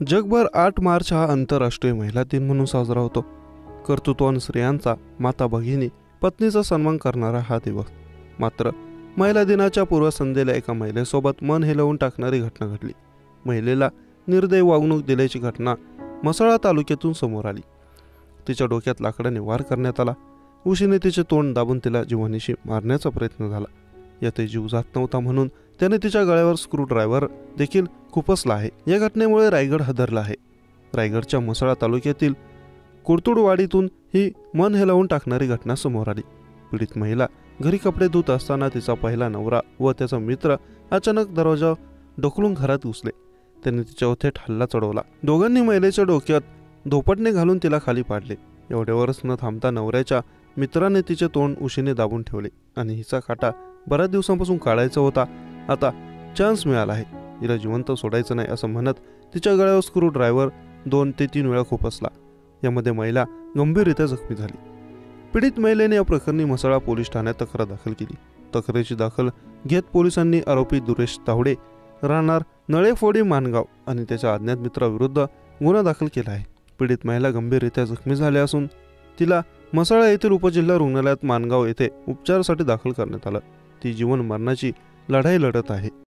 जगभर 8 मार्च हा आंतरराष्ट्रीय महिला दिन म्हणून साजरा होतो. कर्तृत्ववान स्त्रियांचा, माता भगिनी, पत्नीचा सन्मान करणारा हा दिवस. मात्र महिला दिनाच्या पूर्वसंध्येला एका महिलेसोबत मन हेलवून टाकणारी घटना घडली. महिलेला निर्दयी वागणूक दिल्याची घटना म्हसळा तालुक्यातून समोर आली. तिच्या डोक्यात लाकडाने वार करण्यात आला. उशीने तिचे तोंड दाबून तिला जीवानीशी मारण्याचा प्रयत्न झाला. यातही जीव जात नव्हता म्हणून त्याने तिच्या गळ्यावर स्क्रूड्रायव्हर देखील खुपसला आहे. या घटनेमुळे रायगड हादरला आहे. रायगडच्या म्हसळा तालुक्यातील कुर्तुडवाडीतून ही मन हेलावून टाकणारी घटना समोर आली. पीडित महिला घरी कपडे धुत असताना तिचा पहिला नवरा व त्याचा मित्र अचानक दरवाजा ढकलून घरात घुसले. त्यांनी तिच्यावर थेट हल्ला चढवला. दोघांनी महिलेच्या डोक्यात धोपटणे घालून तिला खाली पाडले. एवढ्यावरच न थांबता नवऱ्याच्या मित्राने तिचे तोंड उशीने दाबून ठेवले आणि हिचा काटा बऱ्याच दिवसांपासून काढायचा होता. आता चान्स मिळाला आहे, हिला जिवंत सोडायचं नाही असं म्हणत तिच्या गळ्यावर स्क्रू ड्रायव्हर 2 ते 3 वेळा खुपसला. यामध्ये महिला गंभीररित्या जखमी झाली. पीडित महिलेने या प्रकरणी म्हसळा पोलीस ठाण्यात तक्रार दाखल केली. तक्रारीची दाखल घेत पोलिसांनी आरोपी दुरेश तावडे, राहणार नळेफोडी, माणगाव आणि त्याच्या अज्ञात मित्राविरुद्ध गुन्हा दाखल केला आहे. पीडित महिला गंभीररित्या जखमी झाली असून तिला म्हसळा येथील उपजिल्हा रुग्णालयात माणगाव येथे उपचारासाठी दाखल करण्यात आलं. ती जीवन मरणाची लढाई लढत आहे.